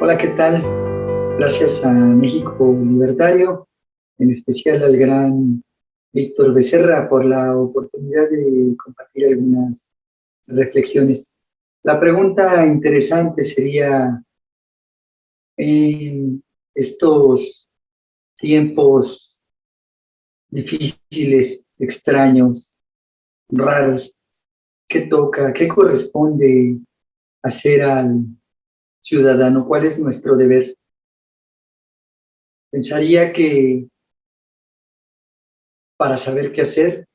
Hola, ¿qué tal? Gracias a México Libertario, en especial al gran Víctor Becerra por la oportunidad de compartir algunas reflexiones. La pregunta interesante sería, en estos tiempos difíciles, extraños, raros, ¿qué toca? ¿Qué corresponde hacer al ciudadano? ¿Cuál es nuestro deber? Pensaría que para saber qué hacer,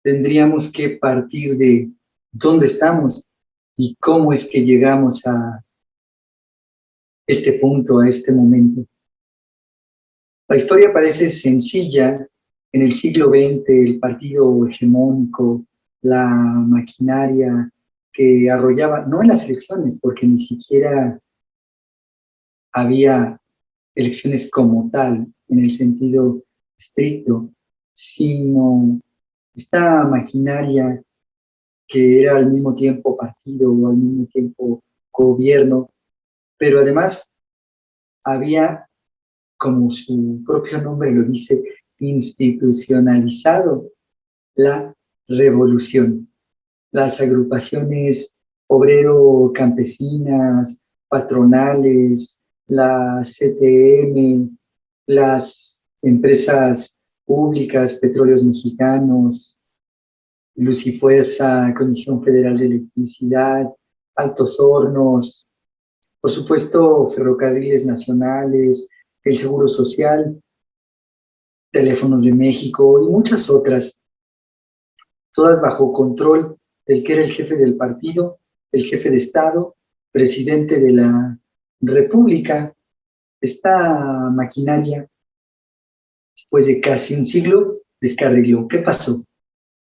tendríamos que partir de dónde estamos y cómo es que llegamos a este punto, a este momento. La historia parece sencilla. En el siglo XX, el partido hegemónico, la maquinaria que arrollaba, no en las elecciones, porque ni siquiera había elecciones como tal, en el sentido estricto, sino esta maquinaria que era al mismo tiempo partido o al mismo tiempo gobierno, pero además había, como su propio nombre lo dice, institucionalizado la revolución. Las agrupaciones obrero-campesinas, patronales, la CTM, las empresas públicas, Petróleos Mexicanos, Luz y Fuerza, Comisión Federal de Electricidad, Altos Hornos, por supuesto, Ferrocarriles Nacionales, el Seguro Social, Teléfonos de México y muchas otras, todas bajo control del que era el jefe del partido, el jefe de Estado, presidente de la República. Esta maquinaria, después de casi un siglo, descarriló. ¿Qué pasó?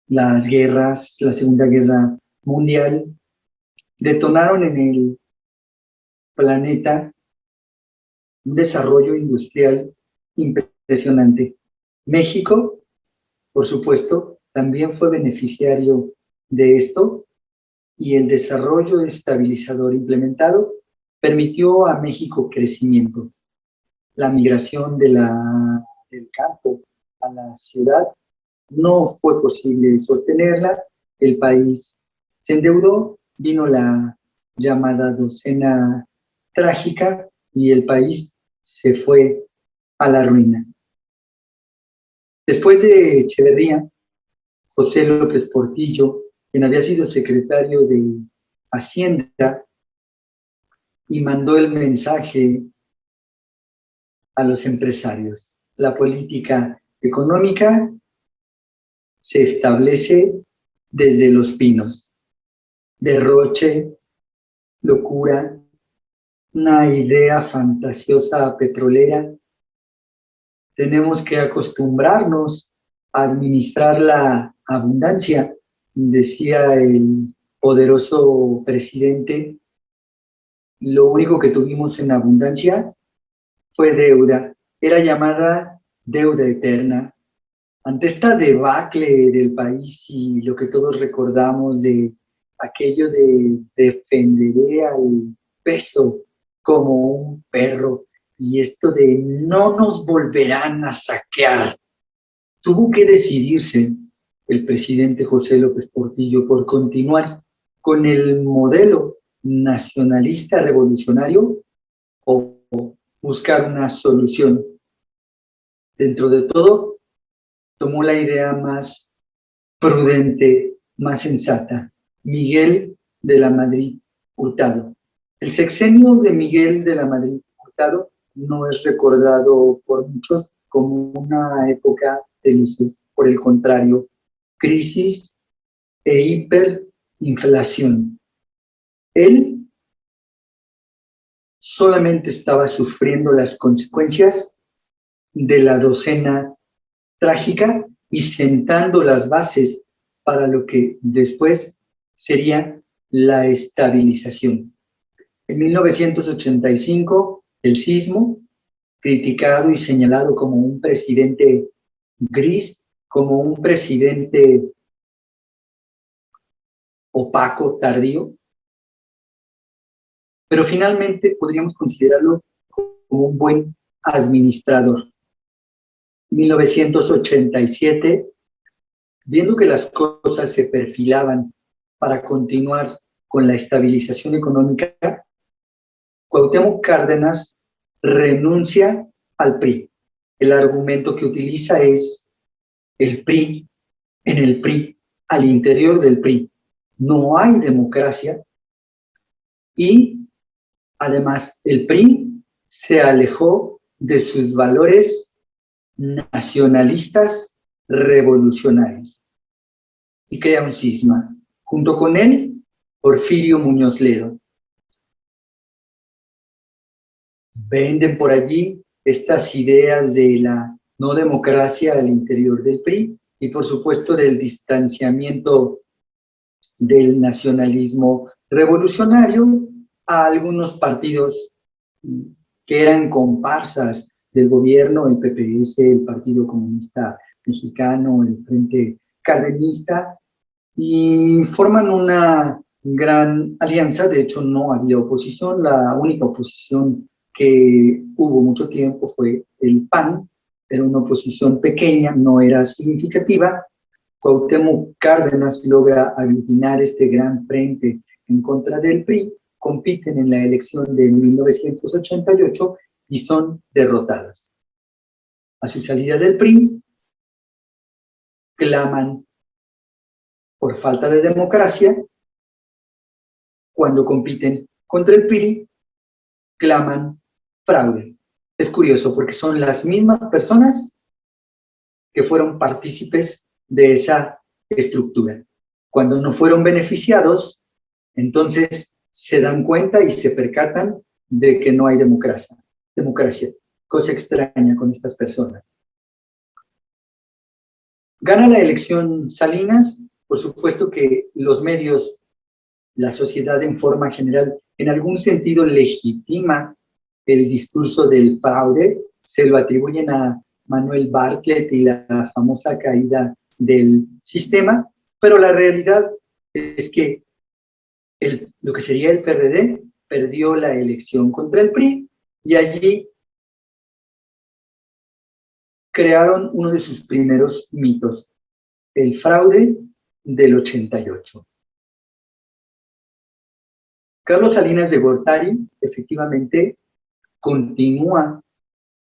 Las guerras, la Segunda Guerra Mundial, detonaron en el planeta un desarrollo industrial impresionante. México, por supuesto, también fue beneficiario de esto y el desarrollo estabilizador implementado permitió a México crecimiento. La migración del campo a la ciudad no fue posible sostenerla, el país se endeudó, vino la llamada docena trágica y el país se fue a la ruina. Después de Echeverría, José López Portillo, quien había sido secretario de Hacienda y mandó el mensaje a los empresarios. La política económica se establece desde Los Pinos. Derroche, locura, una idea fantasiosa petrolera. Tenemos que acostumbrarnos a administrar la abundancia, decía el poderoso presidente. Lo único que tuvimos en abundancia fue deuda, era llamada deuda eterna. Ante esta debacle del país y lo que todos recordamos de aquello de defenderé al peso como un perro y esto de no nos volverán a saquear, tuvo que decidirse el presidente José López Portillo por continuar con el modelo nacionalista revolucionario o buscar una solución. Dentro de todo, tomó la idea más prudente, más sensata, Miguel de la Madrid Hurtado. El sexenio de Miguel de la Madrid Hurtado no es recordado por muchos como una época de luces, por el contrario, crisis e hiperinflación. Él solamente estaba sufriendo las consecuencias de la docena trágica y sentando las bases para lo que después sería la estabilización. En 1985, el sismo, criticado y señalado como un presidente gris, como un presidente opaco, tardío, pero finalmente podríamos considerarlo como un buen administrador. 1987, viendo que las cosas se perfilaban para continuar con la estabilización económica, Cuauhtémoc Cárdenas renuncia al PRI. El argumento que utiliza es el PRI, en el PRI, al interior del PRI, no hay democracia y además el PRI se alejó de sus valores nacionalistas revolucionarios y crea un cisma. Junto con él, Porfirio Muñoz Ledo. Venden por allí estas ideas de la no democracia al interior del PRI y por supuesto del distanciamiento del nacionalismo revolucionario a algunos partidos que eran comparsas del gobierno, el PPS, el Partido Comunista Mexicano, el Frente Cardenista, y forman una gran alianza. De hecho, no había oposición. La única oposición que hubo mucho tiempo fue el PAN. Era una oposición pequeña, no era significativa. Cuauhtémoc Cárdenas logra aglutinar este gran frente en contra del PRI, compiten en la elección de 1988 y son derrotadas. A su salida del PRI, claman por falta de democracia. Cuando compiten contra el PRI, claman fraude. Es curioso porque son las mismas personas que fueron partícipes de esa estructura. Cuando no fueron beneficiados, entonces se dan cuenta y se percatan de que no hay democracia. Cosa extraña con estas personas. Gana la elección Salinas. Por supuesto que los medios, la sociedad en forma general, en algún sentido legitima el discurso del fraude, se lo atribuyen a Manuel Bartlett y la famosa caída del sistema, pero la realidad es que lo que sería el PRD perdió la elección contra el PRI y allí crearon uno de sus primeros mitos, el fraude del 88. Carlos Salinas de Gortari efectivamente continúa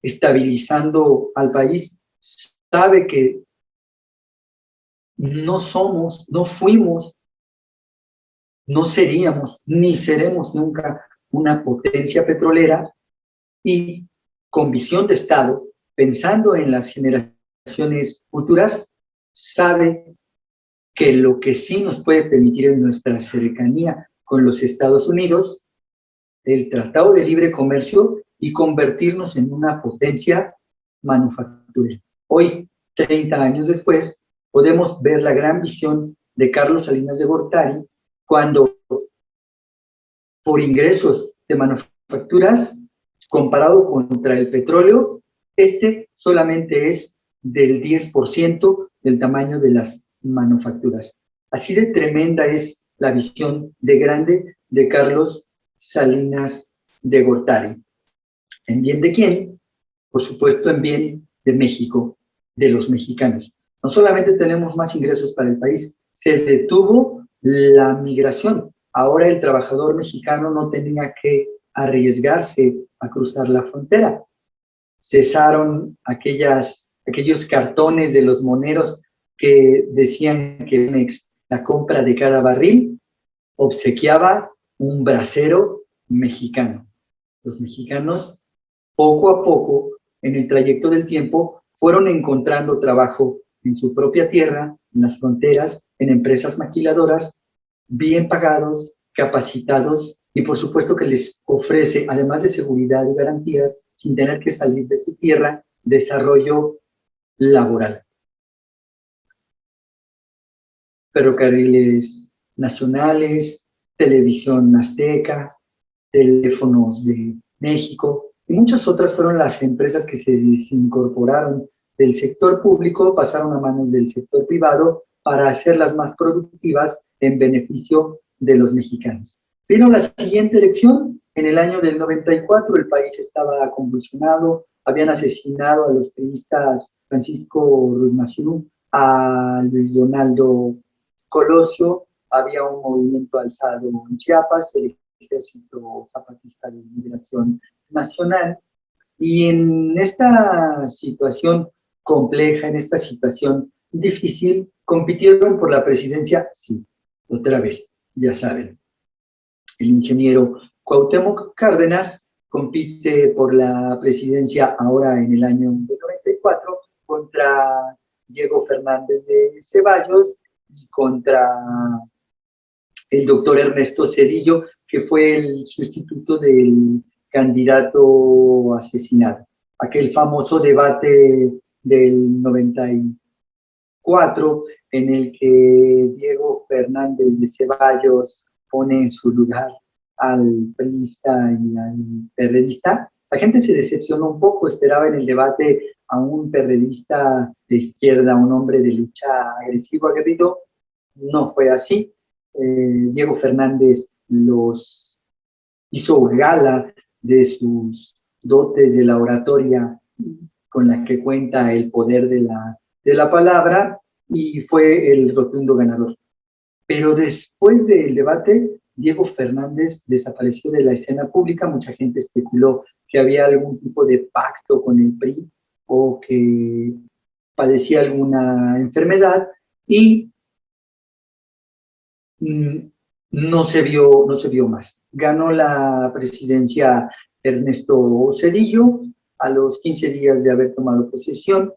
estabilizando al país, sabe que no somos, no fuimos, no seríamos, ni seremos nunca una potencia petrolera y con visión de Estado, pensando en las generaciones futuras, sabe que lo que sí nos puede permitir en nuestra cercanía con los Estados Unidos, el Tratado de Libre Comercio y convertirnos en una potencia manufacturera. Hoy, 30 años después, podemos ver la gran visión de Carlos Salinas de Gortari cuando, por ingresos de manufacturas, comparado contra el petróleo, este solamente es del 10% del tamaño de las manufacturas. Así de tremenda es la visión de grande de Carlos Salinas de Gortari. ¿En bien de quién? Por supuesto, en bien de México, de los mexicanos. No solamente tenemos más ingresos para el país, se detuvo la migración. Ahora el trabajador mexicano no tenía que arriesgarse a cruzar la frontera. Cesaron aquellos cartones de los moneros que decían que la compra de cada barril obsequiaba un brasero mexicano. Los mexicanos, poco a poco, en el trayecto del tiempo, fueron encontrando trabajo en su propia tierra, en las fronteras, en empresas maquiladoras, bien pagados, capacitados, y por supuesto que les ofrece, además de seguridad y garantías, sin tener que salir de su tierra, desarrollo laboral. Ferrocarriles nacionales, televisión azteca, teléfonos de México, y muchas otras fueron las empresas que se desincorporaron del sector público, pasaron a manos del sector privado para hacerlas más productivas en beneficio de los mexicanos. Vino la siguiente elección En el año del 94 el país estaba convulsionado, habían asesinado a los periodistas Francisco Ruiz Massieu, a Luis Donaldo Colosio, había un movimiento alzado en Chiapas, el Ejército Zapatista de Liberación Nacional, y en esta situación compleja, en esta situación difícil, compitieron por la presidencia, sí, otra vez, ya saben, el ingeniero Cuauhtémoc Cárdenas compite por la presidencia ahora en el año 94 contra Diego Fernández de Ceballos y contra el doctor Ernesto Zedillo, que fue el sustituto del candidato asesinado. Aquel famoso debate del 94 en el que Diego Fernández de Ceballos pone en su lugar al priista y al perredista. La gente se decepcionó un poco, esperaba en el debate a un perredista de izquierda, un hombre de lucha agresivo, aguerrido. No fue así. Diego Fernández los hizo gala de sus dotes de la oratoria con la que cuenta el poder de la palabra y fue el rotundo ganador. Pero después del debate, Diego Fernández desapareció de la escena pública. Mucha gente especuló que había algún tipo de pacto con el PRI o que padecía alguna enfermedad y no se vio más. Ganó la presidencia Ernesto Zedillo a los 15 días de haber tomado posesión.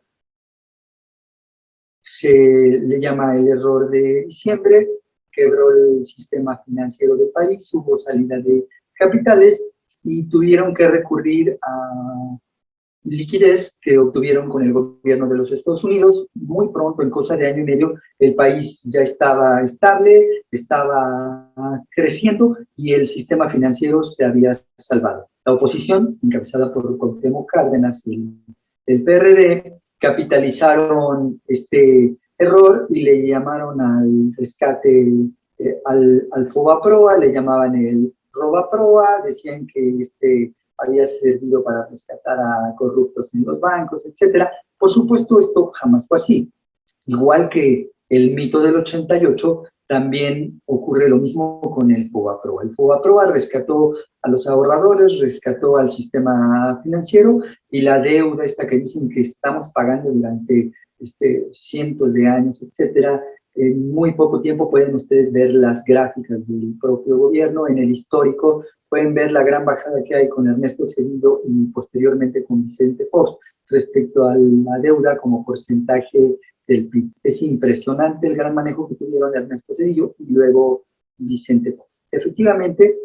Se le llama el error de diciembre, quebró el sistema financiero del país, hubo salida de capitales y tuvieron que recurrir a liquidez que obtuvieron con el gobierno de los Estados Unidos. Muy pronto, en cosa de año y medio, el país ya estaba estable, estaba creciendo y el sistema financiero se había salvado. La oposición, encabezada por Cuauhtémoc Cárdenas, el PRD, capitalizaron este error y le llamaron al rescate, al FOBAPROA, le llamaban el ROBAPROA, decían que había servido para rescatar a corruptos en los bancos, etcétera. Por supuesto, esto jamás fue así. Igual que el mito del 88, también ocurre lo mismo con el FOBAPROA. El FOBAPROA rescató a los ahorradores, rescató al sistema financiero y la deuda esta que dicen que estamos pagando durante cientos de años, etcétera. En muy poco tiempo pueden ustedes ver las gráficas del propio gobierno, en el histórico pueden ver la gran bajada que hay con Ernesto Zedillo y posteriormente con Vicente Fox respecto a la deuda como porcentaje del PIB. Es impresionante el gran manejo que tuvieron Ernesto Zedillo y luego Vicente Fox. Efectivamente,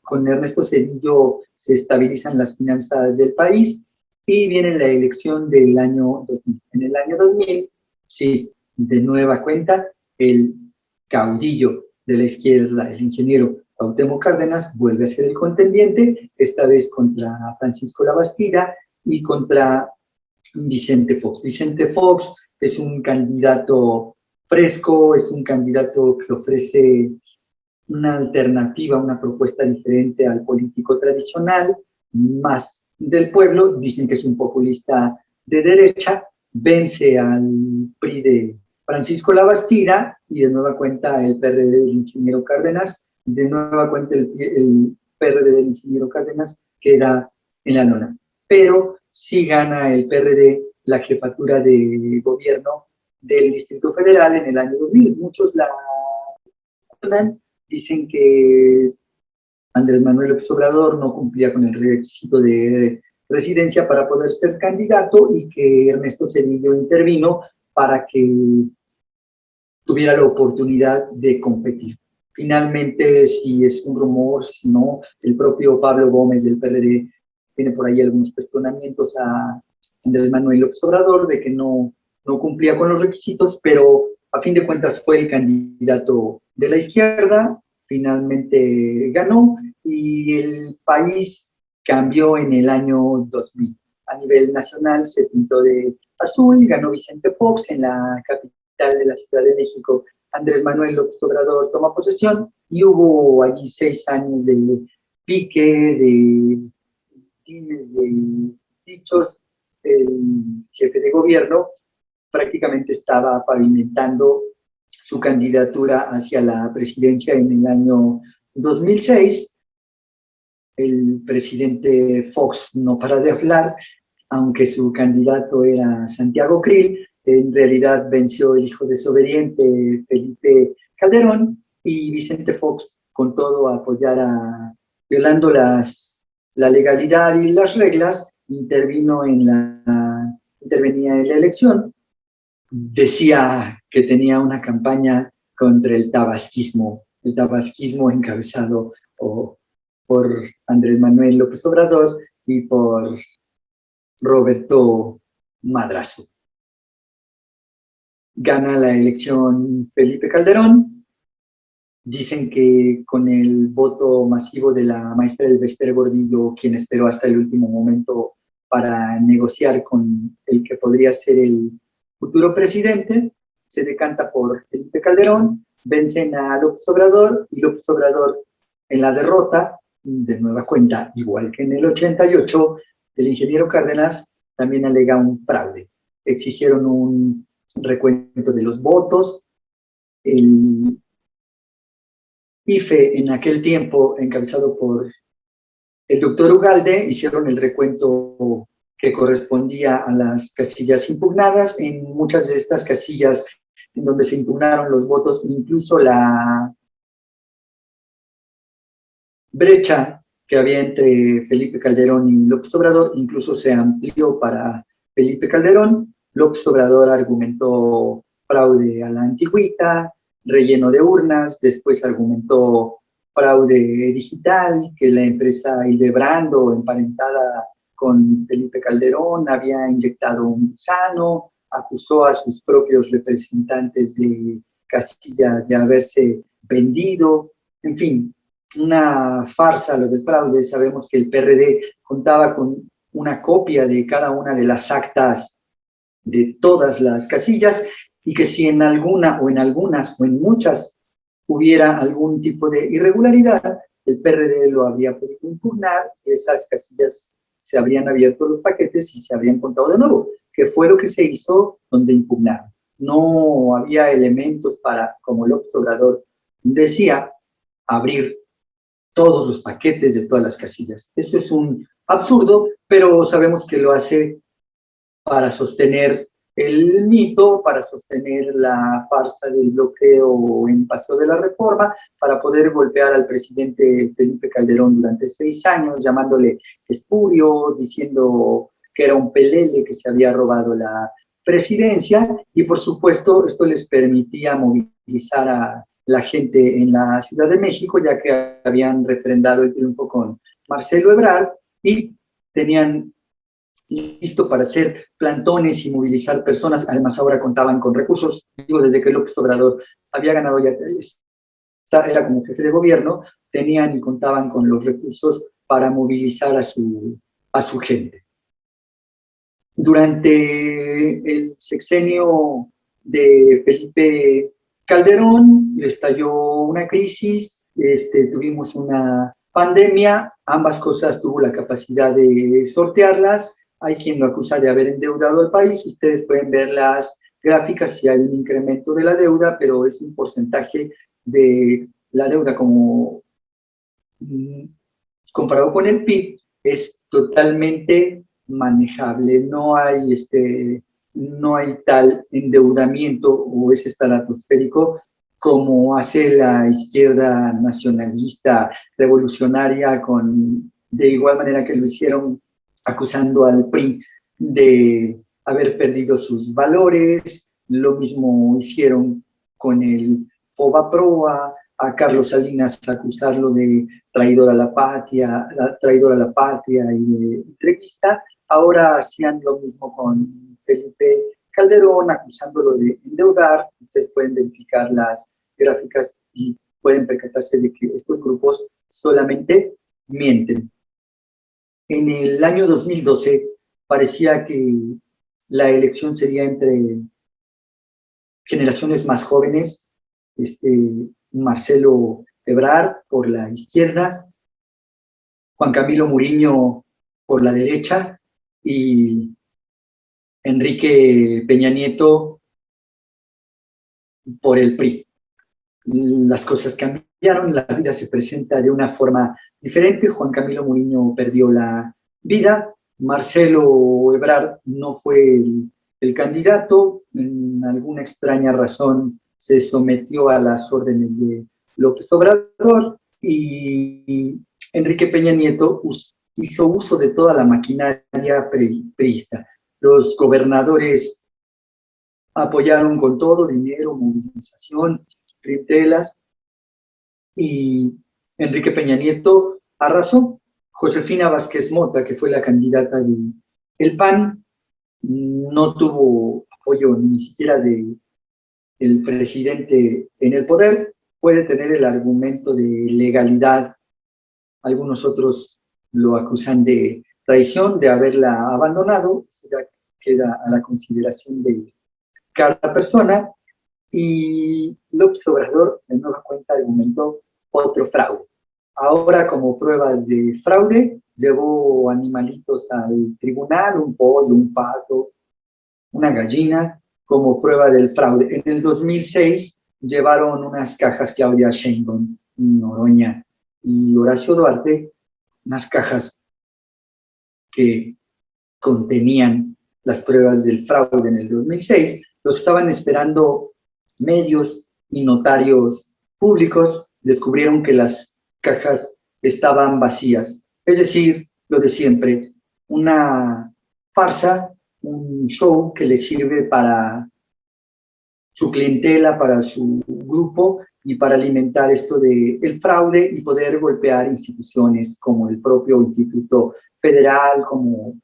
con Ernesto Zedillo se estabilizan las finanzas del país y viene la elección del año 2000. En el año 2000, sí, de nueva cuenta, el caudillo de la izquierda, el ingeniero Cuauhtémoc Cárdenas, vuelve a ser el contendiente, esta vez contra Francisco Labastida y contra Vicente Fox. Vicente Fox es un candidato fresco, es un candidato que ofrece una alternativa, una propuesta diferente al político tradicional, más del pueblo. Dicen que es un populista de derecha, vence al PRI de Francisco Labastida y de nueva cuenta el PRD del ingeniero Cárdenas, de nueva cuenta el PRD del ingeniero Cárdenas queda en la lona. Pero sí gana el PRD la jefatura de gobierno del Distrito Federal en el año 2000. Muchos la dicen que Andrés Manuel López Obrador no cumplía con el requisito de residencia para poder ser candidato y que Ernesto Zedillo intervino para que tuviera la oportunidad de competir. Finalmente, si es un rumor, si no, el propio Pablo Gómez del PRD tiene por ahí algunos cuestionamientos a Andrés Manuel López Obrador de que no cumplía con los requisitos, pero a fin de cuentas fue el candidato de la izquierda, finalmente ganó y el país cambió en el año 2000. A nivel nacional se pintó de azul, ganó Vicente Fox en la capital de la Ciudad de México. Andrés Manuel López Obrador toma posesión y hubo allí 6 años de pique, de dimes, de dichos, el jefe de gobierno prácticamente estaba pavimentando su candidatura hacia la presidencia en el año 2006. El presidente Fox no para de hablar, aunque su candidato era Santiago Krill. En realidad venció el hijo desobediente Felipe Calderón, y Vicente Fox, con todo apoyar violando la legalidad y las reglas, intervenía en la elección. Decía que tenía una campaña contra el tabasquismo encabezado por Andrés Manuel López Obrador y por Roberto Madrazo. Gana la elección Felipe Calderón. Dicen que con el voto masivo de la maestra Elbester Gordillo, quien esperó hasta el último momento para negociar con el que podría ser el futuro presidente, se decanta por Felipe Calderón, vencen a López Obrador, y López Obrador, en la derrota, de nueva cuenta, igual que en el 88, el ingeniero Cárdenas también alega un fraude. Exigieron un recuento de los votos. El IFE, en aquel tiempo encabezado por el doctor Ugalde, hicieron el recuento que correspondía a las casillas impugnadas. En muchas de estas casillas en donde se impugnaron los votos, incluso la brecha que había entre Felipe Calderón y López Obrador incluso se amplió para Felipe Calderón. López Obrador argumentó fraude a la antigüita, relleno de urnas, después argumentó fraude digital, que la empresa Hildebrando, emparentada con Felipe Calderón, había inyectado un gusano, acusó a sus propios representantes de casilla de haberse vendido, en fin, una farsa lo del fraude. Sabemos que el PRD contaba con una copia de cada una de las actas de todas las casillas, y que si en alguna o en algunas o en muchas hubiera algún tipo de irregularidad, el PRD lo habría podido impugnar, y esas casillas se habrían abierto los paquetes y se habrían contado de nuevo, que fue lo que se hizo donde impugnaron. No había elementos para, como López Obrador decía, abrir todos los paquetes de todas las casillas. Eso es un absurdo, pero sabemos que lo hace para sostener el mito, para sostener la farsa del bloqueo en Paseo de la Reforma, para poder golpear al presidente Felipe Calderón durante 6 años, llamándole espurio, diciendo que era un pelele que se había robado la presidencia, y por supuesto esto les permitía movilizar a la gente en la Ciudad de México, ya que habían refrendado el triunfo con Marcelo Ebrard y tenían listo para hacer plantones y movilizar personas. Además, ahora contaban con recursos. Digo, desde que López Obrador había ganado, ya era como jefe de gobierno, tenían y contaban con los recursos para movilizar a su gente. Durante el sexenio de Felipe Calderón estalló una crisis, tuvimos una pandemia, ambas cosas tuvo la capacidad de sortearlas. Hay quien lo acusa de haber endeudado al país. Ustedes pueden ver las gráficas si hay un incremento de la deuda, pero es un porcentaje de la deuda como comparado con el PIB, es totalmente manejable. No hay tal endeudamiento o ese estratosférico como hace la izquierda nacionalista revolucionaria, de igual manera que lo hicieron acusando al PRI de haber perdido sus valores. Lo mismo hicieron con el FOBAPROA, a Carlos Salinas acusarlo de traidor a la patria y de entreguista. Ahora hacían lo mismo con Felipe Calderón, acusándolo de endeudar. Ustedes pueden verificar las gráficas y pueden percatarse de que estos grupos solamente mienten. En el año 2012 parecía que la elección sería entre generaciones más jóvenes, Marcelo Ebrard por la izquierda Juan Camilo Muriño por la derecha y Enrique Peña Nieto por el PRI. Las cosas cambiaron, la vida se presenta de una forma diferente. Juan Camilo Muriño perdió la vida, Marcelo Ebrard no fue el candidato, en alguna extraña razón se sometió a las órdenes de López Obrador y Enrique Peña Nieto hizo uso de toda la maquinaria priista. Los gobernadores apoyaron con todo, dinero, movilización, clientelas, y Enrique Peña Nieto arrasó. Josefina Vázquez Mota, que fue la candidata del PAN, no tuvo apoyo ni siquiera del presidente en el poder. Puede tener el argumento de legalidad. Algunos otros lo acusan de traición, de haberla abandonado. Ya queda a la consideración de cada persona. Y López Obrador, de nueva cuenta, argumentó otro fraude. Ahora, como pruebas de fraude, llevó animalitos al tribunal, un pollo, un pato, una gallina, como prueba del fraude. En el 2006 llevaron unas cajas Claudia Sheinbaum, Noroña y Horacio Duarte, unas cajas que contenían las pruebas del fraude en el 2006. Los estaban esperando medios y notarios públicos, descubrieron que las cajas estaban vacías. Es decir, lo de siempre, una farsa, un show que le sirve para su clientela, para su grupo y para alimentar esto del fraude y poder golpear instituciones como el propio Instituto Federal, como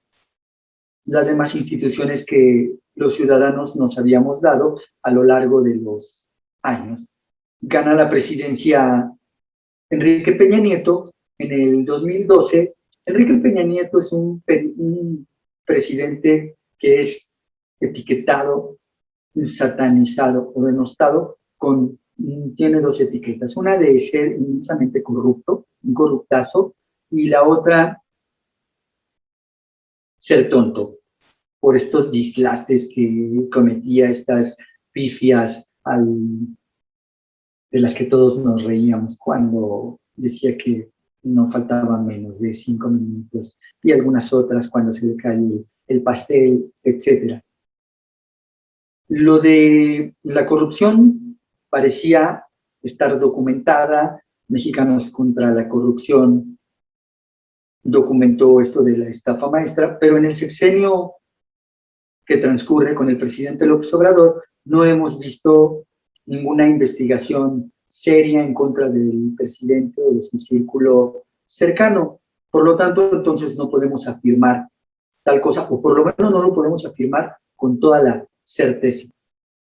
las demás instituciones que los ciudadanos nos habíamos dado a lo largo de los años. Gana la presidencia Enrique Peña Nieto en el 2012. Enrique Peña Nieto es un presidente que es etiquetado, satanizado o denostado tiene dos etiquetas. Una de ser inmensamente corrupto, un corruptazo, y la otra, ser tonto, por estos dislates que cometía, estas pifias de las que todos nos reíamos cuando decía que no faltaban menos de 5 minutos y algunas otras cuando se le cae el pastel, etc. Lo de la corrupción parecía estar documentada. Mexicanos contra la Corrupción documentó esto de la estafa maestra, pero en el sexenio que transcurre con el presidente López Obrador no hemos visto ninguna investigación seria en contra del presidente o de su círculo cercano. Por lo tanto, entonces no podemos afirmar tal cosa, o por lo menos no lo podemos afirmar con toda la certeza.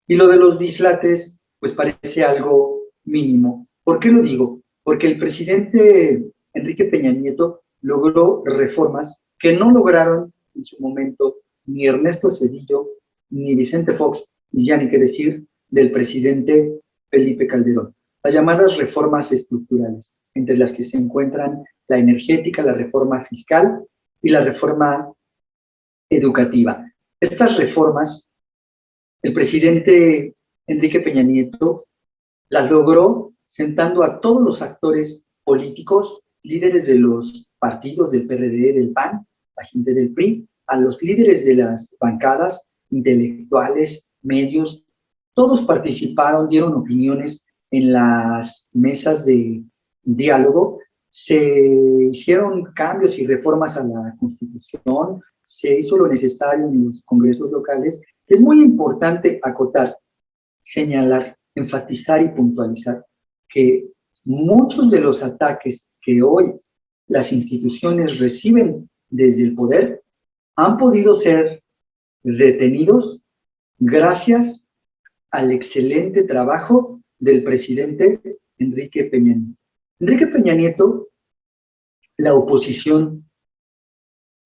Y lo de los dislates, pues parece algo mínimo. ¿Por qué lo digo? Porque el presidente Enrique Peña Nieto logró reformas que no lograron en su momento ni Ernesto Zedillo, ni Vicente Fox, y ya ni qué decir del presidente Felipe Calderón. Las llamadas reformas estructurales, entre las que se encuentran la energética, la reforma fiscal y la reforma educativa. Estas reformas, el presidente Enrique Peña Nieto las logró sentando a todos los actores políticos, líderes de los partidos del PRD, del PAN, la gente del PRI, a los líderes de las bancadas, intelectuales, medios, todos participaron, dieron opiniones en las mesas de diálogo, se hicieron cambios y reformas a la Constitución, se hizo lo necesario en los congresos locales. Es muy importante acotar, señalar, enfatizar y puntualizar que muchos de los ataques que hoy las instituciones reciben desde el poder han podido ser detenidos gracias al excelente trabajo del presidente Enrique Peña Nieto. Enrique Peña Nieto, la oposición,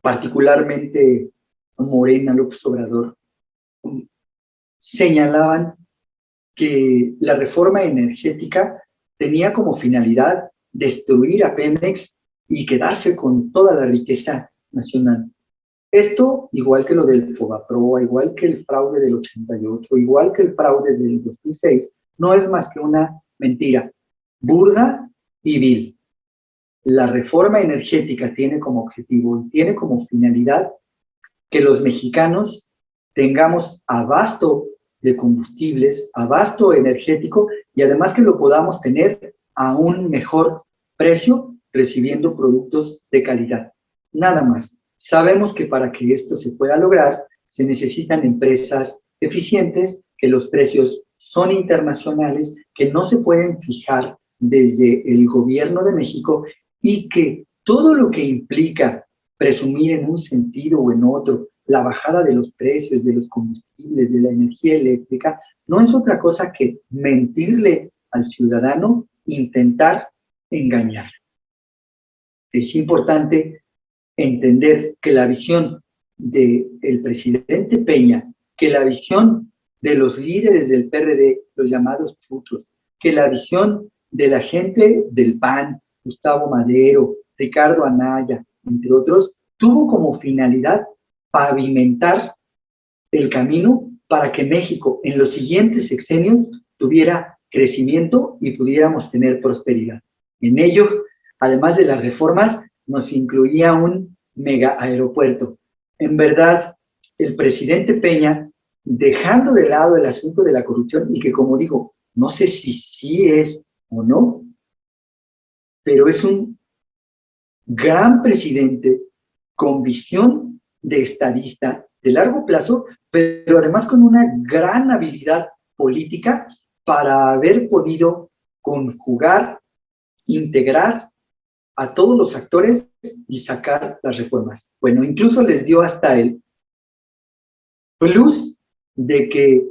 particularmente Morena, López Obrador, señalaban que la reforma energética tenía como finalidad destruir a Pemex y quedarse con toda la riqueza nacional. Esto, igual que lo del Fobaproa, igual que el fraude del 88, igual que el fraude del 2006, no es más que una mentira burda y vil. La reforma energética tiene como objetivo y tiene como finalidad que los mexicanos tengamos abasto de combustibles, abasto energético y además que lo podamos tener a un mejor precio recibiendo productos de calidad. Nada más. Sabemos que para que esto se pueda lograr se necesitan empresas eficientes, que los precios son internacionales, que no se pueden fijar desde el gobierno de México y que todo lo que implica presumir en un sentido o en otro la bajada de los precios de los combustibles, de la energía eléctrica, no es otra cosa que mentirle al ciudadano, intentar engañar. Es importante entender que la visión del presidente Peña, que la visión de los líderes del PRD, los llamados chuchos, que la visión de la gente del PAN, Gustavo Madero, Ricardo Anaya, entre otros, tuvo como finalidad pavimentar el camino para que México en los siguientes sexenios tuviera crecimiento y pudiéramos tener prosperidad. En ello, además de las reformas, nos incluía un mega aeropuerto. En verdad, el presidente Peña, dejando de lado el asunto de la corrupción, y que como digo, no sé si sí es o no, pero es un gran presidente con visión de estadista de largo plazo, pero además con una gran habilidad política para haber podido conjugar, integrar a todos los actores y sacar las reformas. Bueno, incluso les dio hasta el plus de que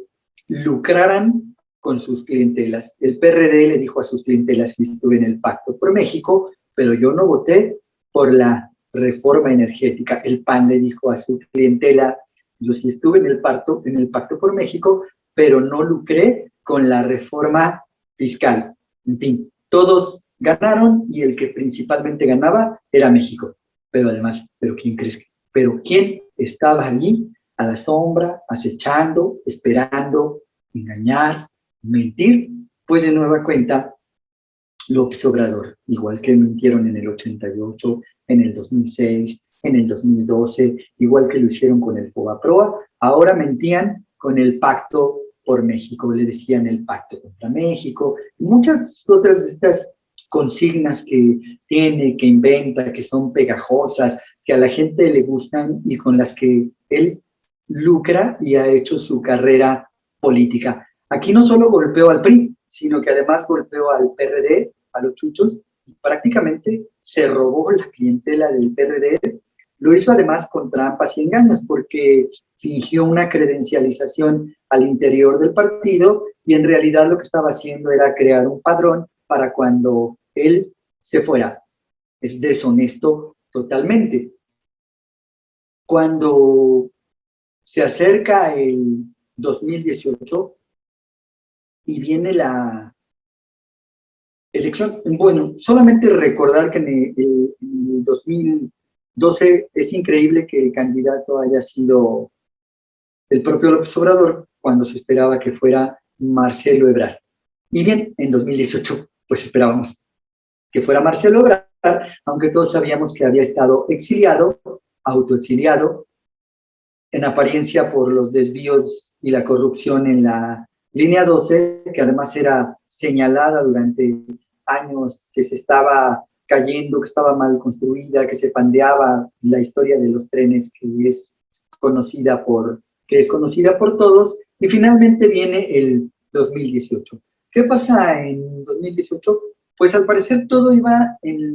lucraran con sus clientelas. El PRD le dijo a sus clientelas: sí, estuve en el Pacto por México, pero yo no voté por la reforma energética. El PAN le dijo a su clientela: yo sí estuve en el Pacto por México, pero no lucré con la reforma fiscal. En fin, todos ganaron y el que principalmente ganaba era México. Pero además, ¿quién crees que? Pero ¿quién estaba allí a la sombra, acechando, esperando, engañar, mentir? Pues de nueva cuenta, López Obrador, igual que mintieron en el 88, en el 2006, en el 2012, igual que lo hicieron con el Fobaproa, ahora mentían con el Pacto por México, le decían el Pacto contra México, y muchas otras de estas consignas que tiene, que inventa, que son pegajosas, que a la gente le gustan y con las que él lucra y ha hecho su carrera política. Aquí no solo golpeó al PRI, sino que además golpeó al PRD, a los chuchos, y prácticamente se robó la clientela del PRD. Lo hizo además con trampas y engaños, porque fingió una credencialización al interior del partido y en realidad lo que estaba haciendo era crear un padrón para cuando él se fuera. Es deshonesto totalmente. Cuando se acerca el 2018 y viene la elección, bueno, solamente recordar que en el 2012 es increíble que el candidato haya sido el propio López Obrador, cuando se esperaba que fuera Marcelo Ebrard. Y bien, en 2018, pues esperábamos que fuera Marcelo Ebrard, aunque todos sabíamos que había estado exiliado, autoexiliado, en apariencia por los desvíos y la corrupción en la línea 12, que además era señalada durante años, que se estaba cayendo, que estaba mal construida, que se pandeaba la historia de los trenes, que es conocida por todos, y finalmente viene el 2018. ¿Qué pasa en 2018? Pues al parecer todo iba en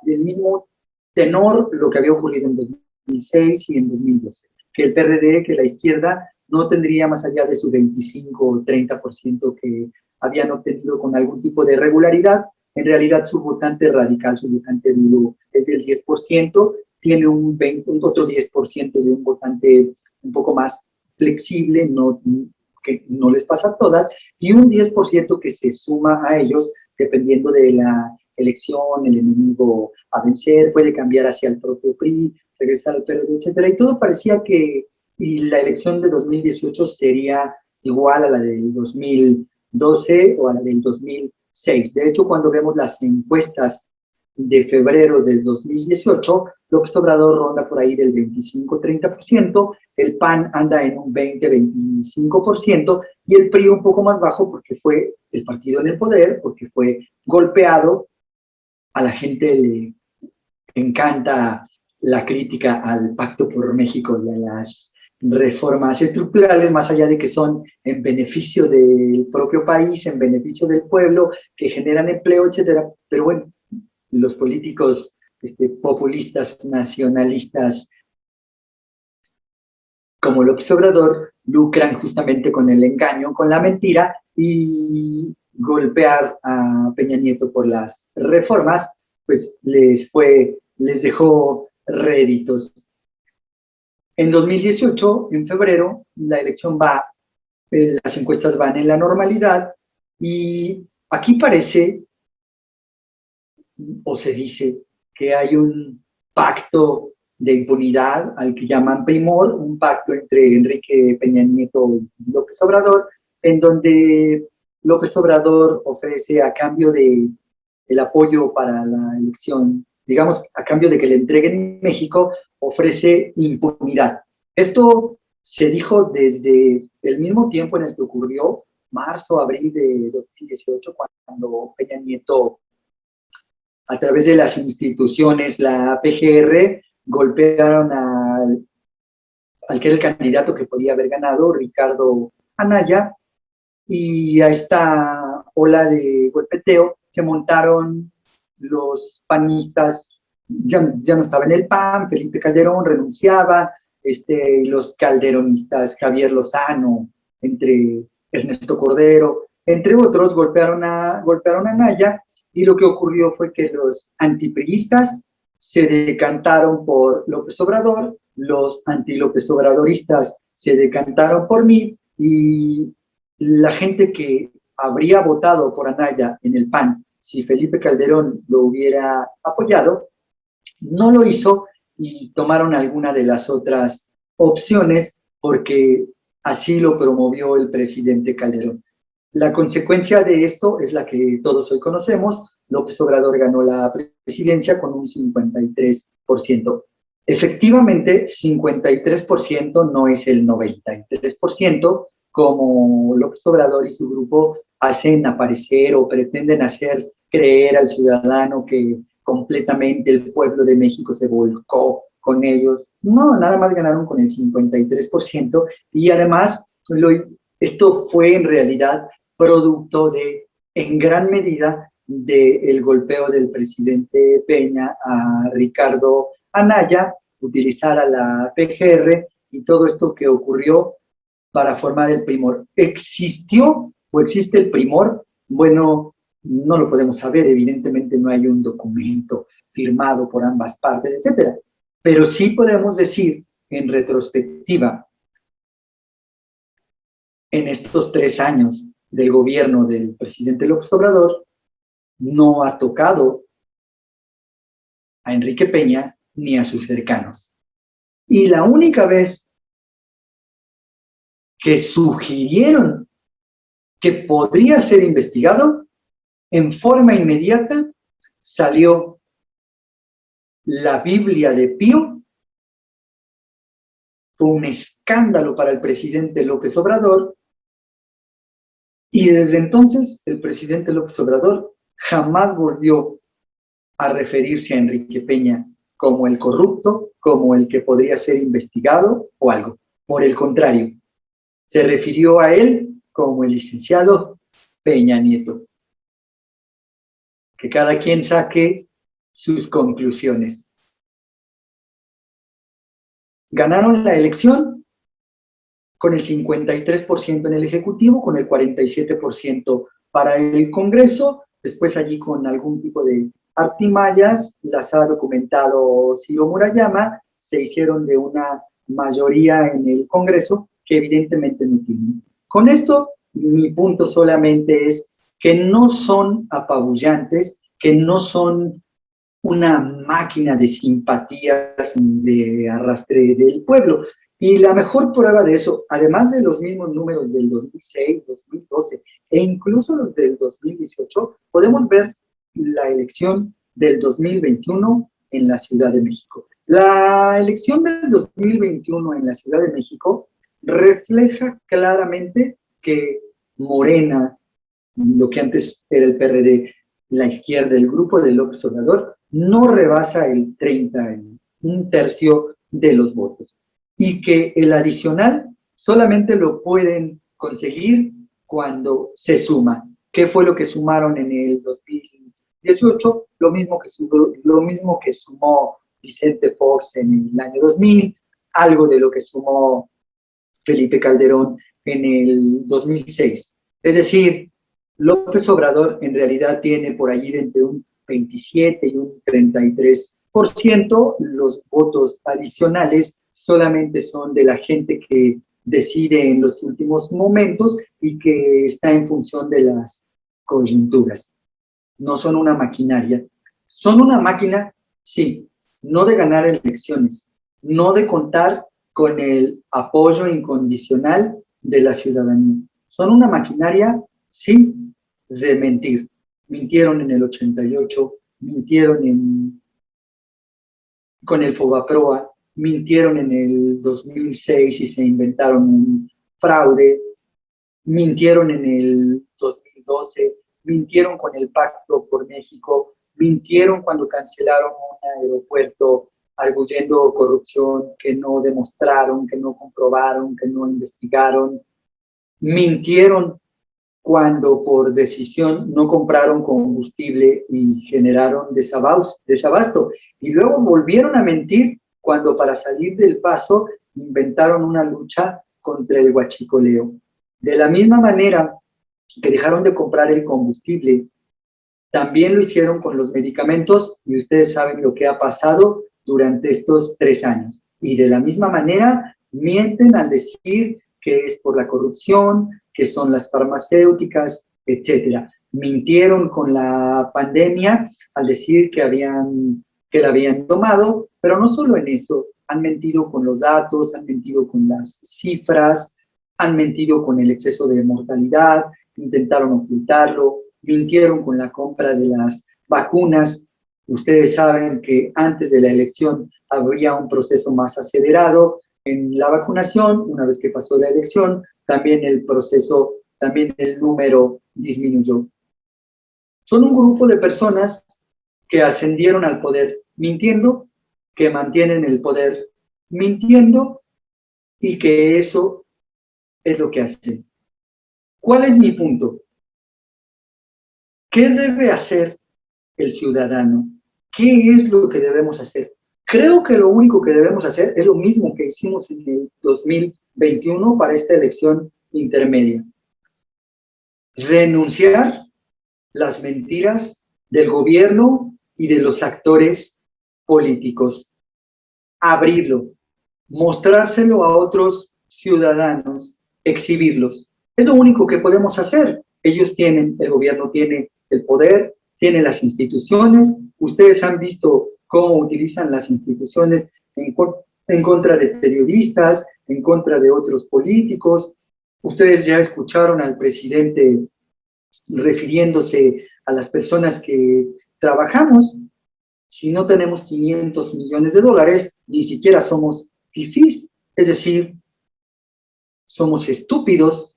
el mismo tenor lo que había ocurrido en 2006 y en 2012, que el PRD, que la izquierda, no tendría más allá de su 25 o 30% que habían obtenido con algún tipo de regularidad. En realidad su votante radical, su votante duro es del 10%, tiene un otro 10% de un votante un poco más flexible, que no les pasa a todas, y un 10% que se suma a ellos dependiendo de la elección, el enemigo a vencer, puede cambiar hacia el propio PRI, regresar al PRD, etcétera. Y todo parecía que y la elección de 2018 sería igual a la del 2012 o a la del 2006. De hecho, cuando vemos las encuestas de febrero del 2018, López Obrador ronda por ahí del 25-30%, el PAN anda en un 20-25% y el PRI un poco más bajo porque fue el partido en el poder, porque fue golpeado. A la gente le encanta la crítica al Pacto por México y a las reformas estructurales, más allá de que son en beneficio del propio país, en beneficio del pueblo, que generan empleo, etcétera. Pero bueno, los políticos populistas, nacionalistas, como López Obrador, lucran justamente con el engaño, con la mentira y golpear a Peña Nieto por las reformas, pues les dejó réditos. En 2018, en febrero, la elección las encuestas van en la normalidad y aquí parece o se dice que hay un pacto de impunidad al que llaman Primor, un pacto entre Enrique Peña Nieto y López Obrador, en donde López Obrador ofrece a cambio de el apoyo para la elección, digamos, a cambio de que le entreguen México, ofrece impunidad. Esto se dijo desde el mismo tiempo en el que ocurrió, marzo, abril de 2018, cuando Peña Nieto, a través de las instituciones, la PGR, golpearon al que era el candidato que podía haber ganado, Ricardo Anaya, y a esta ola de golpeteo se montaron los panistas, ya no estaba en el PAN, Felipe Calderón renunciaba, los calderonistas, Javier Lozano, entre Ernesto Cordero, entre otros, golpearon a Anaya, y lo que ocurrió fue que los antipriistas se decantaron por López Obrador, los anti-López Obradoristas se decantaron por mí, y la gente que habría votado por Anaya en el PAN, si Felipe Calderón lo hubiera apoyado, no lo hizo y tomaron alguna de las otras opciones porque así lo promovió el presidente Calderón. La consecuencia de esto es la que todos hoy conocemos. López Obrador ganó la presidencia con un 53%. Efectivamente, 53% no es el 93%, como López Obrador y su grupo hacen aparecer o pretenden hacer creer al ciudadano que completamente el pueblo de México se volcó con ellos. No, nada más ganaron con el 53% y además esto fue en realidad producto en gran medida, del golpeo del presidente Peña a Ricardo Anaya, utilizar a la PGR y todo esto que ocurrió para formar el Primor. ¿Existió o existe el Primor? Bueno, no lo podemos saber, evidentemente no hay un documento firmado por ambas partes, etcétera. Pero sí podemos decir, en retrospectiva, en estos 3 años del gobierno del presidente López Obrador, no ha tocado a Enrique Peña ni a sus cercanos. Y la única vez que sugirieron que podría ser investigado, en forma inmediata salió la Biblia de Pío. Fue un escándalo para el presidente López Obrador y desde entonces el presidente López Obrador jamás volvió a referirse a Enrique Peña como el corrupto, como el que podría ser investigado o algo. Por el contrario, se refirió a él como el licenciado Peña Nieto. Que cada quien saque sus conclusiones. Ganaron la elección con el 53% en el Ejecutivo, con el 47% para el Congreso, después allí con algún tipo de artimallas, las ha documentado Ciro Murayama, se hicieron de una mayoría en el Congreso que evidentemente no tienen. Con esto, mi punto solamente es que no son apabullantes que no son una máquina de simpatías, de arrastre del pueblo. Y la mejor prueba de eso, además de los mismos números del 2006, 2012 e incluso los del 2018, podemos ver la elección del 2021 en la Ciudad de México. La elección del 2021 en la Ciudad de México refleja claramente que Morena, lo que antes era el PRD, la izquierda, el grupo de López Obrador, no rebasa el 30, un tercio de los votos. Y que el adicional solamente lo pueden conseguir cuando se suma. ¿Qué fue lo que sumaron en el 2018? Lo mismo que sumó Vicente Fox en el año 2000, algo de lo que sumó Felipe Calderón en el 2006. Es decir, López Obrador en realidad tiene por allí entre un 27 y un 33%. Los votos adicionales solamente son de la gente que decide en los últimos momentos y que está en función de las coyunturas. No son una maquinaria. Son una máquina, sí, no de ganar elecciones, no de contar con el apoyo incondicional de la ciudadanía. Son una maquinaria, sí, de mentir. Mintieron en el 88, mintieron con el Fobaproa, mintieron en el 2006 y se inventaron un fraude, mintieron en el 2012, mintieron con el Pacto por México, mintieron cuando cancelaron un aeropuerto arguyendo corrupción que no demostraron, que no comprobaron, que no investigaron, mintieron cuando por decisión no compraron combustible y generaron desabasto. Y luego volvieron a mentir cuando para salir del paso inventaron una lucha contra el huachicoleo. De la misma manera que dejaron de comprar el combustible, también lo hicieron con los medicamentos y ustedes saben lo que ha pasado durante estos 3 años. Y de la misma manera mienten al decir que es por la corrupción, que son las farmacéuticas, etcétera. Mintieron con la pandemia al decir que la habían tomado, pero no solo en eso, han mentido con los datos, han mentido con las cifras, han mentido con el exceso de mortalidad, intentaron ocultarlo, mintieron con la compra de las vacunas. Ustedes saben que antes de la elección habría un proceso más acelerado en la vacunación. Una vez que pasó la elección, también el número disminuyó. Son un grupo de personas que ascendieron al poder mintiendo, que mantienen el poder mintiendo y que eso es lo que hacen. ¿Cuál es mi punto? ¿Qué debe hacer el ciudadano? ¿Qué es lo que debemos hacer? Creo que lo único que debemos hacer es lo mismo que hicimos en el 2021 para esta elección intermedia. Denunciar las mentiras del gobierno y de los actores políticos. Abrirlo, mostrárselo a otros ciudadanos, exhibirlos. Es lo único que podemos hacer. El gobierno tiene el poder, tiene las instituciones. Ustedes han visto cómo utilizan las instituciones en contra de periodistas, en contra de otros políticos. Ustedes ya escucharon al presidente refiriéndose a las personas que trabajamos. Si no tenemos 500 millones de dólares, ni siquiera somos fifís, es decir, somos estúpidos.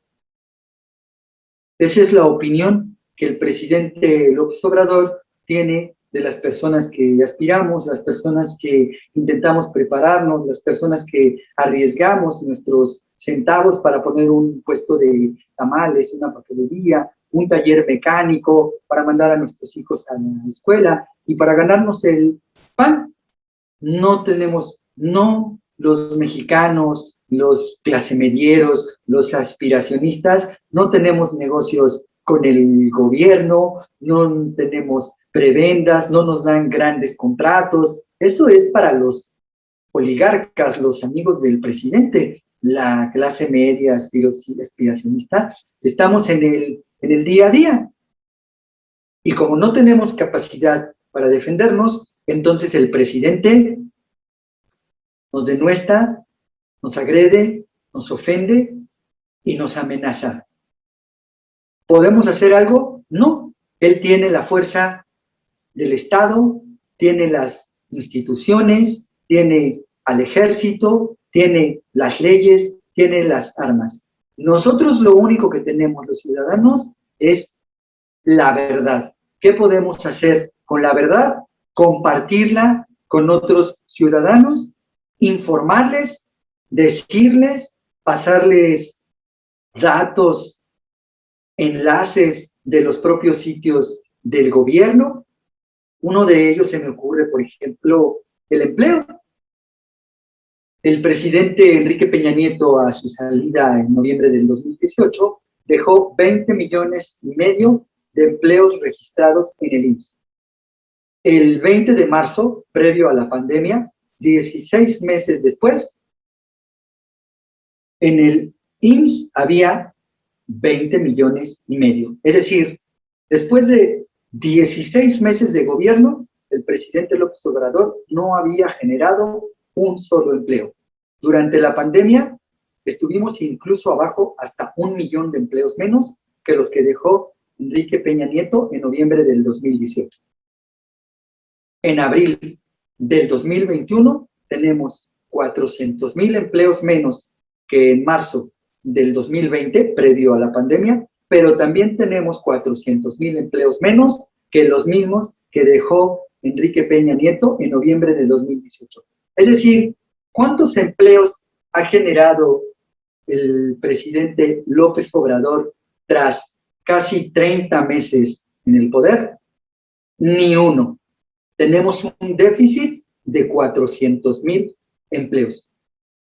Esa es la opinión que el presidente López Obrador tiene de las personas que aspiramos, las personas que intentamos prepararnos, las personas que arriesgamos nuestros centavos para poner un puesto de tamales, una papelería, un taller mecánico, para mandar a nuestros hijos a la escuela y para ganarnos el pan. No los mexicanos, los clasemedieros, los aspiracionistas, no tenemos negocios con el gobierno, no tenemos prebendas, no nos dan grandes contratos. Eso es para los oligarcas, los amigos del presidente. La clase media aspiracionista, estamos en el día a día. Y como no tenemos capacidad para defendernos, entonces el presidente nos denuestra, nos agrede, nos ofende y nos amenaza. ¿Podemos hacer algo? No. Él tiene la fuerza del Estado, tiene las instituciones, tiene al ejército, tiene las leyes, tiene las armas. Nosotros lo único que tenemos los ciudadanos es la verdad. ¿Qué podemos hacer con la verdad? Compartirla con otros ciudadanos, informarles, decirles, pasarles datos, enlaces de los propios sitios del gobierno. Uno de ellos se me ocurre, por ejemplo, el empleo. El presidente Enrique Peña Nieto, a su salida en noviembre del 2018, dejó 20,5 millones de empleos registrados en el IMSS. El 20 de marzo, previo a la pandemia, 16 meses después, en el IMSS había 20,5 millones. Es decir, después de 16 meses de gobierno, el presidente López Obrador no había generado un solo empleo. Durante la pandemia estuvimos incluso abajo hasta 1 millón de empleos menos que los que dejó Enrique Peña Nieto en noviembre del 2018. En abril del 2021 tenemos 400,000 empleos menos que en marzo del 2020, previo a la pandemia, pero también tenemos 400,000 empleos menos que los mismos que dejó Enrique Peña Nieto en noviembre de 2018. Es decir, ¿cuántos empleos ha generado el presidente López Obrador tras casi 30 meses en el poder? Ni uno. Tenemos un déficit de 400,000 empleos.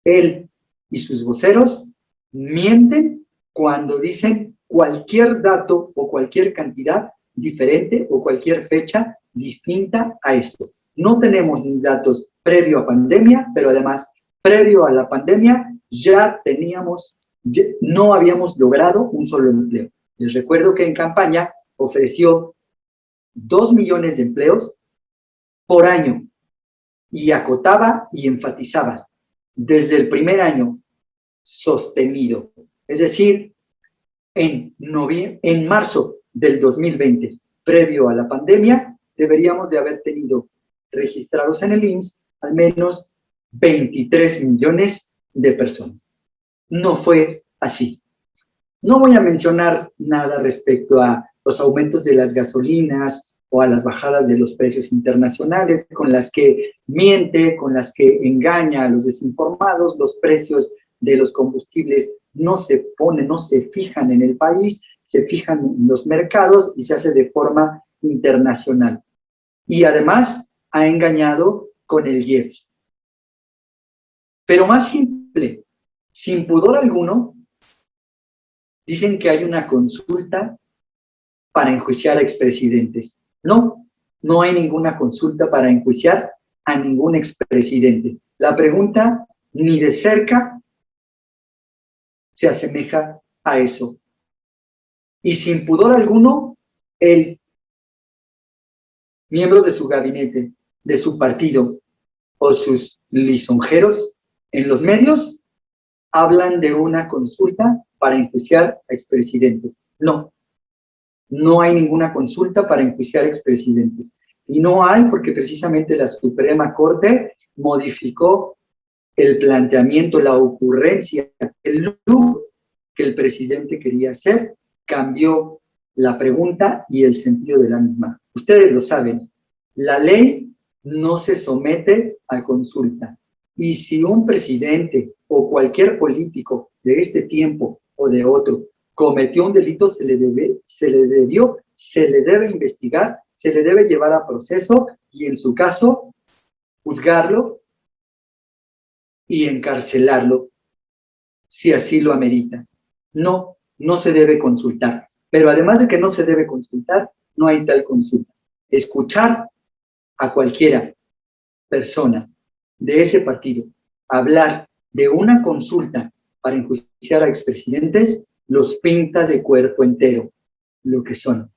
Él y sus voceros mienten cuando dicen cualquier dato o cualquier cantidad diferente o cualquier fecha distinta a esto. No tenemos ni datos previo a pandemia, pero además, previo a la pandemia, no habíamos logrado un solo empleo. Les recuerdo que en campaña ofreció 2 millones de empleos por año y acotaba y enfatizaba desde el primer año sostenido. Es decir, en marzo del 2020, previo a la pandemia, deberíamos de haber tenido registrados en el IMSS al menos 23 millones de personas. No fue así. No voy a mencionar nada respecto a los aumentos de las gasolinas o a las bajadas de los precios internacionales con las que miente, con las que engaña a los desinformados. Los precios de los combustibles no se ponen, no se fijan en el país, se fijan en los mercados y se hace de forma internacional. Y además ha engañado con el IEPS. Pero más simple, sin pudor alguno, dicen que hay una consulta para enjuiciar a expresidentes. No, no hay ninguna consulta para enjuiciar a ningún expresidente. La pregunta ni de cerca se asemeja a eso. Y sin pudor alguno, él, miembros de su gabinete, de su partido o sus lisonjeros en los medios, hablan de una consulta para enjuiciar a expresidentes. No, no hay ninguna consulta para enjuiciar a expresidentes. Y no hay porque precisamente la Suprema Corte modificó el planteamiento, la ocurrencia, el logro que el presidente quería hacer, cambió la pregunta y el sentido de la misma. Ustedes lo saben, la ley no se somete a consulta. Y si un presidente o cualquier político de este tiempo o de otro cometió un delito, se le debe investigar, se le debe llevar a proceso y en su caso juzgarlo y encarcelarlo si así lo amerita. No, no se debe consultar. Pero además de que no se debe consultar, no hay tal consulta. Escuchar a cualquiera persona de ese partido hablar de una consulta para enjuiciar a expresidentes los pinta de cuerpo entero, lo que son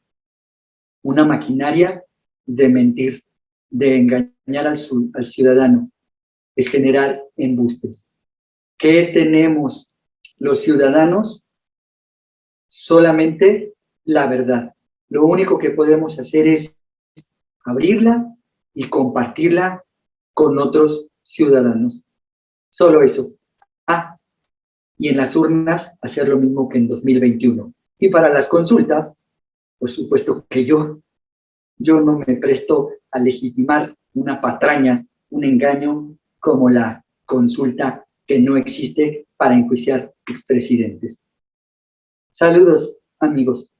una maquinaria de mentir, de engañar al ciudadano, de generar embustes. ¿Qué tenemos los ciudadanos? Solamente la verdad. Lo único que podemos hacer es abrirla y compartirla con otros ciudadanos. Solo eso. Y en las urnas hacer lo mismo que en 2021. Y para las consultas, por supuesto que yo no me presto a legitimar una patraña, un engaño como la consulta que no existe para enjuiciar expresidentes. Saludos, amigos.